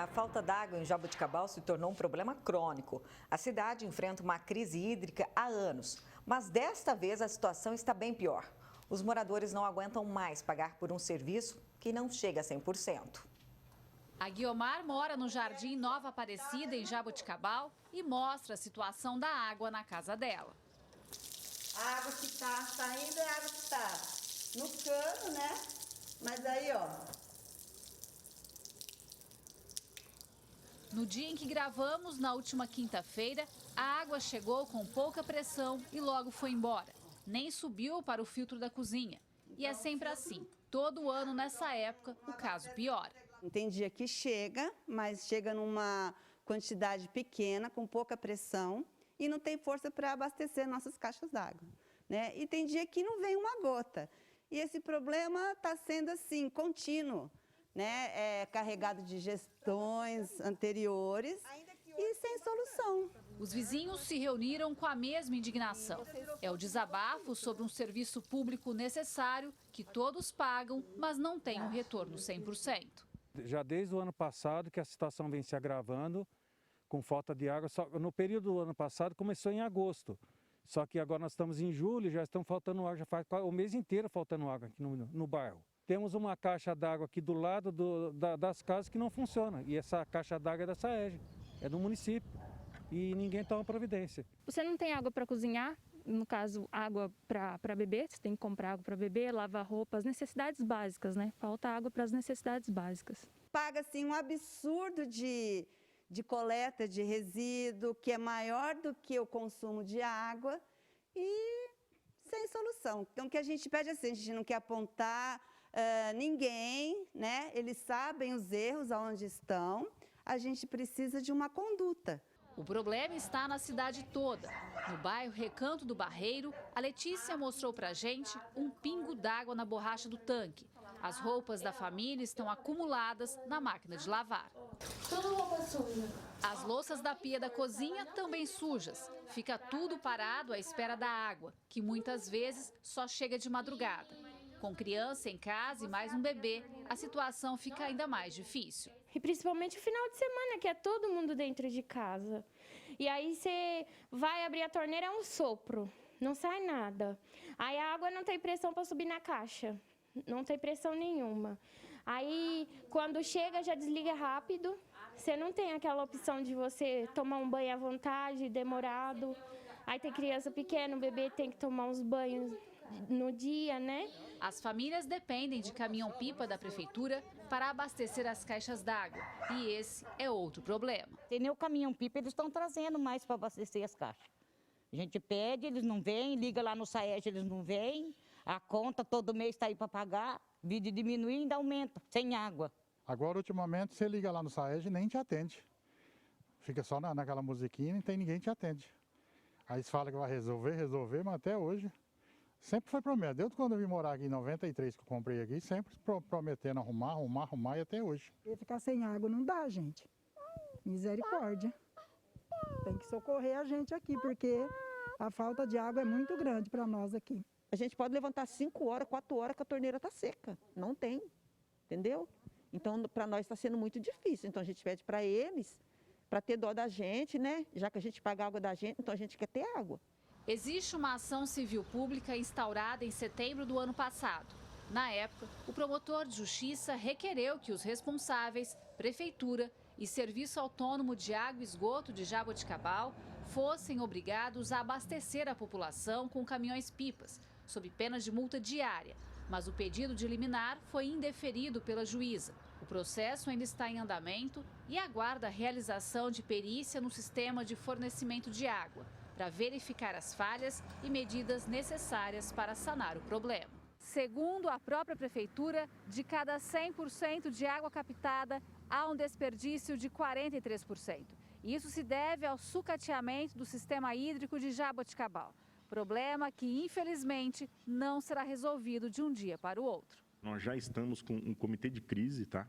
A falta d'água em Jaboticabal se tornou um problema crônico. A cidade enfrenta uma crise hídrica há anos, mas desta vez a situação está bem pior. Os moradores não aguentam mais pagar por um serviço que não chega a 100%. A Guiomar mora no Jardim Nova Aparecida, em Jaboticabal, e mostra a situação da água na casa dela. A água que está saindo é a água que está no cano, né? Mas aí, ó. No dia em que gravamos, na última quinta-feira, a água chegou com pouca pressão e logo foi embora. Nem subiu para o filtro da cozinha. E é sempre assim. Todo ano, nessa época, o caso piora. Tem dia que chega, mas chega numa quantidade pequena, com pouca pressão, e não tem força para abastecer nossas caixas d'água, né? E tem dia que não vem uma gota. E esse problema está sendo assim, contínuo, né? Carregado de gestões anteriores e sem solução. Os vizinhos se reuniram com a mesma indignação. É o desabafo sobre um serviço público necessário que todos pagam, mas não tem um retorno 100%. Já desde o ano passado que a situação vem se agravando com falta de água. No período do ano passado começou em agosto. Só que agora nós estamos em julho e já estão faltando água, já faz o mês inteiro faltando água aqui no bairro. Temos uma caixa d'água aqui do lado das casas que não funciona. E essa caixa d'água é da SAEG, é do município. E ninguém toma providência. Você não tem água para cozinhar, no caso, água para beber, você tem que comprar água para beber, lavar roupa, as necessidades básicas, né? Falta água para as necessidades básicas. Paga assim, um absurdo de coleta de resíduo, que é maior do que o consumo de água e sem solução. Então, o que a gente pede assim, a gente não quer apontar ninguém, né? Eles sabem os erros aonde estão, a gente precisa de uma conduta. O problema está na cidade toda. No bairro Recanto do Barreiro, a Letícia mostrou pra gente um pingo d'água na borracha do tanque. As roupas da família estão acumuladas na máquina de lavar. Tudo roupa suja. As louças da pia da cozinha também sujas. Fica tudo parado à espera da água, que muitas vezes só chega de madrugada. Com criança em casa e mais um bebê, a situação fica ainda mais difícil. E principalmente o final de semana, que é todo mundo dentro de casa. E aí você vai abrir a torneira, é um sopro, não sai nada. Aí a água não tem pressão para subir na caixa, não tem pressão nenhuma. Aí quando chega já desliga rápido, você não tem aquela opção de você tomar um banho à vontade, demorado. Aí tem criança pequena, o bebê tem que tomar uns banhos no dia, né? As famílias dependem de caminhão-pipa da prefeitura para abastecer as caixas d'água. E esse é outro problema. Tem nem o caminhão-pipa, eles estão trazendo mais para abastecer as caixas. A gente pede, eles não vêm, liga lá no SAEG, eles não vêm. A conta todo mês está aí para pagar, vídeo diminui e ainda aumenta, sem água. Agora, ultimamente, você liga lá no SAEG e nem te atende. Fica só naquela musiquinha e não tem ninguém te atende. Aí eles falam que vai resolver, mas até hoje... Sempre foi promessa. Desde quando eu vim morar aqui em 93, que eu comprei aqui, sempre prometendo arrumar e até hoje. E ficar sem água não dá, gente. Misericórdia. Tem que socorrer a gente aqui, porque a falta de água é muito grande para nós aqui. A gente pode levantar 5 horas, 4 horas que a torneira está seca. Não tem, entendeu? Então, para nós está sendo muito difícil. Então, a gente pede para eles, para ter dó da gente, né? Já que a gente paga a água da gente, então a gente quer ter água. Existe uma ação civil pública instaurada em setembro do ano passado. Na época, o promotor de justiça requereu que os responsáveis, prefeitura e Serviço Autônomo de Água e Esgoto de Jaboticabal fossem obrigados a abastecer a população com caminhões-pipas, sob pena de multa diária. Mas o pedido de liminar foi indeferido pela juíza. O processo ainda está em andamento e aguarda a realização de perícia no sistema de fornecimento de água, para verificar as falhas e medidas necessárias para sanar o problema. Segundo a própria prefeitura, de cada 100% de água captada, há um desperdício de 43%. Isso se deve ao sucateamento do sistema hídrico de Jaboticabal. Problema que, infelizmente, não será resolvido de um dia para o outro. Nós já estamos com um comitê de crise, tá?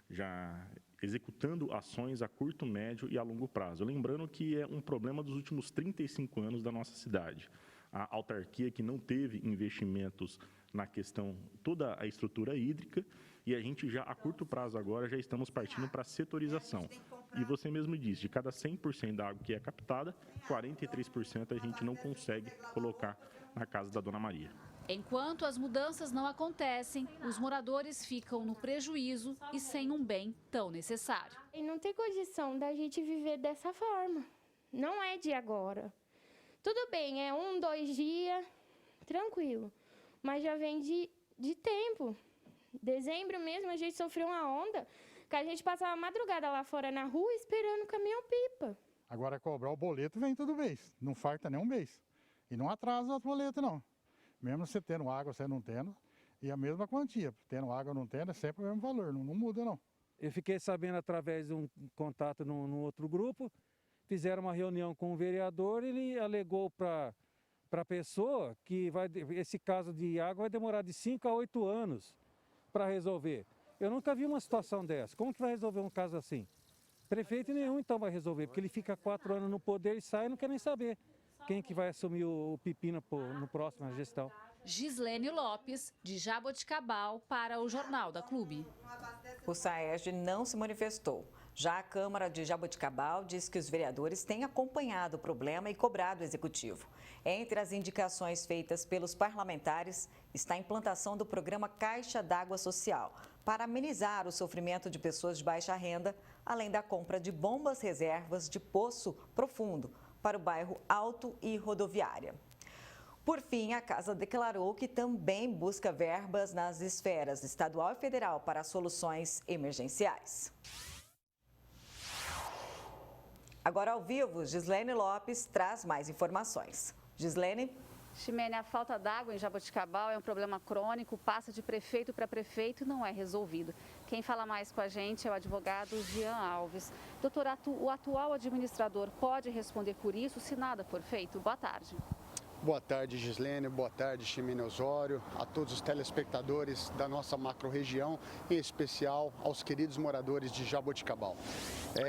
Já executando ações a curto, médio e a longo prazo. Lembrando que é um problema dos últimos 35 anos da nossa cidade. A autarquia que não teve investimentos na questão, toda a estrutura hídrica, e a gente já, a curto prazo agora, já estamos partindo para a setorização. E você mesmo disse, de cada 100% da água que é captada, 43% a gente não consegue colocar na casa da Dona Maria. Enquanto as mudanças não acontecem, os moradores ficam no prejuízo e sem um bem tão necessário. E não tem condição da gente viver dessa forma. Não é de agora. Tudo bem, é 1, 2 dias, tranquilo. Mas já vem de tempo. Dezembro mesmo a gente sofreu uma onda que a gente passava a madrugada lá fora na rua esperando o caminhão-pipa. Agora cobrar o boleto vem todo mês, não falta nem um mês. E não atrasa o boleto não. Mesmo você tendo água, você não tendo, e a mesma quantia. Tendo água ou não tendo, é sempre o mesmo valor, não muda não. Eu fiquei sabendo através de um contato no outro grupo, fizeram uma reunião com o vereador, ele alegou para a pessoa que esse caso de água vai demorar de 5 a 8 anos para resolver. Eu nunca vi uma situação dessa. Como que vai resolver um caso assim? Prefeito nenhum então vai resolver, porque ele fica 4 anos no poder e sai e não quer nem saber quem que vai assumir o pepino no próximo gestão. Gislene Lopes, de Jaboticabal, para o Jornal da Clube. O SAERJ não se manifestou. Já a Câmara de Jaboticabal diz que os vereadores têm acompanhado o problema e cobrado o Executivo. Entre as indicações feitas pelos parlamentares está a implantação do programa Caixa d'Água Social, para amenizar o sofrimento de pessoas de baixa renda, além da compra de bombas reservas de poço profundo para o bairro Alto e Rodoviária. Por fim, a Casa declarou que também busca verbas nas esferas estadual e federal para soluções emergenciais. Agora ao vivo, Gislene Lopes traz mais informações. Gislene? Ximene, a falta d'água em Jaboticabal é um problema crônico, passa de prefeito para prefeito e não é resolvido. Quem fala mais com a gente é o advogado Jean Alves. Doutor, o atual administrador pode responder por isso se nada for feito? Boa tarde. Boa tarde, Gislene. Boa tarde, Ximene Osório, a todos os telespectadores da nossa macro-região, em especial aos queridos moradores de Jaboticabal.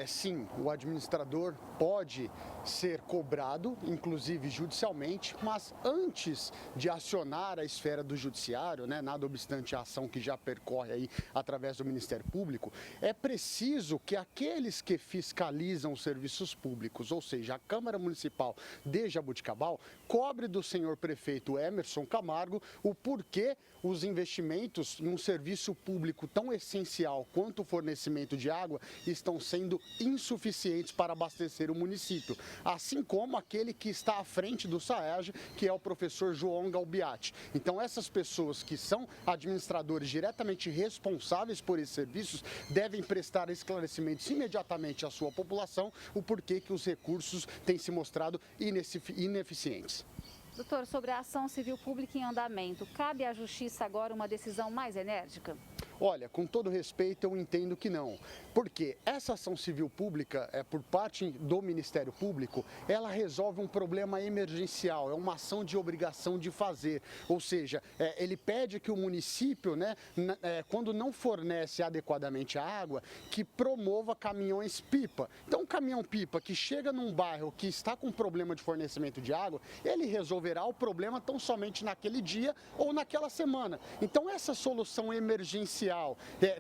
Sim, o administrador pode ser cobrado, inclusive judicialmente, mas antes de acionar a esfera do judiciário, nada obstante a ação que já percorre aí através do Ministério Público, é preciso que aqueles que fiscalizam os serviços públicos, ou seja, a Câmara Municipal de Jaboticabal, cobre do senhor prefeito Emerson Camargo o porquê os investimentos em um serviço público tão essencial quanto o fornecimento de água estão sendo insuficientes para abastecer o município, assim como aquele que está à frente do SAERJ, que é o professor João Galbiati. Então, essas pessoas que são administradores diretamente responsáveis por esses serviços devem prestar esclarecimentos imediatamente à sua população o porquê que os recursos têm se mostrado ineficientes. Doutor, sobre a ação civil pública em andamento, cabe à Justiça agora uma decisão mais enérgica? Olha, com todo respeito, eu entendo que não. Porque essa ação civil pública, por parte do Ministério Público, ela resolve um problema emergencial, é uma ação de obrigação de fazer. Ou seja, ele pede que o município, quando não fornece adequadamente a água, que promova caminhões-pipa. Então, um caminhão-pipa que chega num bairro que está com problema de fornecimento de água, ele resolverá o problema tão somente naquele dia ou naquela semana. Então, essa solução emergencial,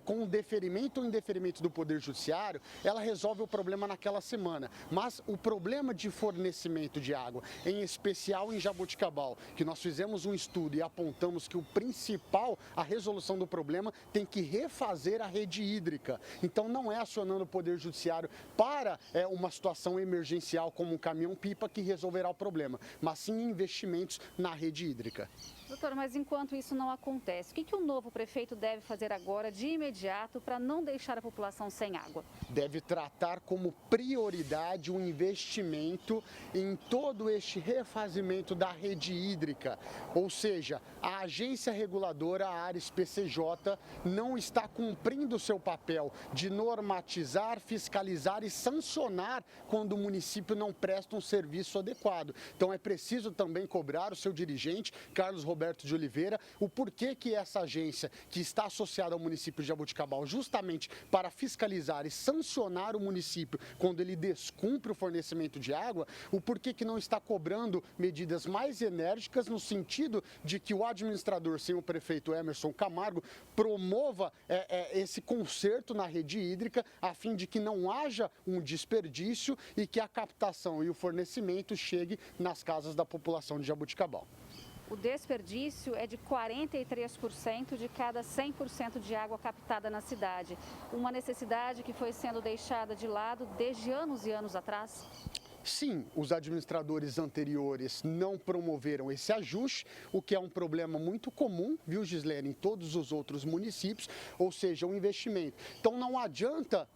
com o deferimento ou indeferimento do Poder Judiciário, ela resolve o problema naquela semana. Mas o problema de fornecimento de água, em especial em Jaboticabal, que nós fizemos um estudo e apontamos que o principal, a resolução do problema, tem que refazer a rede hídrica. Então não é acionando o Poder Judiciário para uma situação emergencial como um caminhão-pipa que resolverá o problema, mas sim investimentos na rede hídrica. Doutor, mas enquanto isso não acontece, o que o novo prefeito deve fazer agora de imediato para não deixar a população sem água? Deve tratar como prioridade o investimento em todo este refazimento da rede hídrica. Ou seja, a agência reguladora, a Ares PCJ, não está cumprindo o seu papel de normatizar, fiscalizar e sancionar quando o município não presta um serviço adequado. Então é preciso também cobrar o seu dirigente, Carlos Roberto de Oliveira, o porquê que essa agência, que está associada credenciado ao município de Jaboticabal justamente para fiscalizar e sancionar o município quando ele descumpre o fornecimento de água, o porquê que não está cobrando medidas mais enérgicas no sentido de que o administrador, sem o prefeito Emerson Camargo, promova esse conserto na rede hídrica a fim de que não haja um desperdício e que a captação e o fornecimento chegue nas casas da população de Jaboticabal. O desperdício é de 43% de cada 100% de água captada na cidade. Uma necessidade que foi sendo deixada de lado desde anos e anos atrás. Sim, os administradores anteriores não promoveram esse ajuste, o que é um problema muito comum, viu, Gislene, em todos os outros municípios, ou seja, um investimento. Então não adianta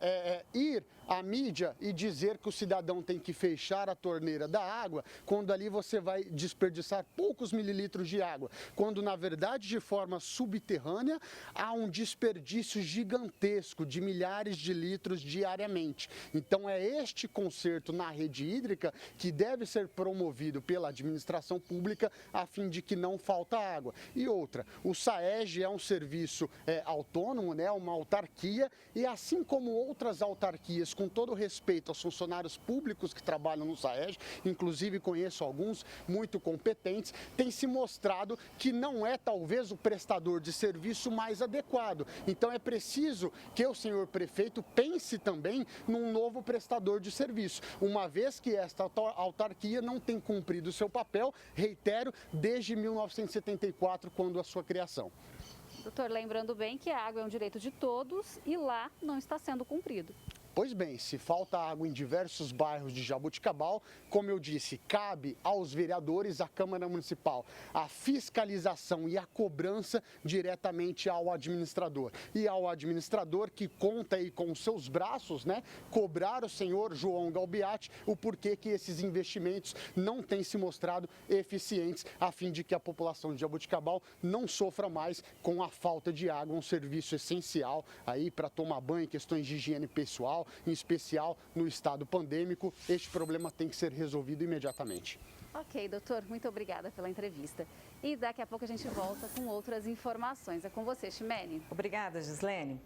ir à mídia e dizer que o cidadão tem que fechar a torneira da água, quando ali você vai desperdiçar poucos mililitros de água, quando na verdade de forma subterrânea há um desperdício gigantesco de milhares de litros diariamente. Então é este conserto na rede hídrica que deve ser promovido pela administração pública a fim de que não falta água. E outra, o SAEG é um serviço autônomo, né, uma autarquia, e assim como outras autarquias, com todo respeito aos funcionários públicos que trabalham no SAEG, inclusive conheço alguns muito competentes, tem se mostrado que não é talvez o prestador de serviço mais adequado. Então é preciso que o senhor prefeito pense também num novo prestador de serviço, uma vez que esta autarquia não tem cumprido o seu papel, reitero, desde 1974, quando a sua criação. Doutor, lembrando bem que a água é um direito de todos e lá não está sendo cumprido. Pois bem, se falta água em diversos bairros de Jaboticabal, como eu disse, cabe aos vereadores, à Câmara Municipal, a fiscalização e a cobrança diretamente ao administrador. E ao administrador que conta aí com os seus braços, né, cobrar o senhor João Galbiati o porquê que esses investimentos não têm se mostrado eficientes, a fim de que a população de Jaboticabal não sofra mais com a falta de água, um serviço essencial aí para tomar banho, questões de higiene pessoal, em especial no estado pandêmico. Este problema tem que ser resolvido imediatamente. Ok, doutor, muito obrigada pela entrevista. E daqui a pouco a gente volta com outras informações. É com você, Chimene. Obrigada, Gislene.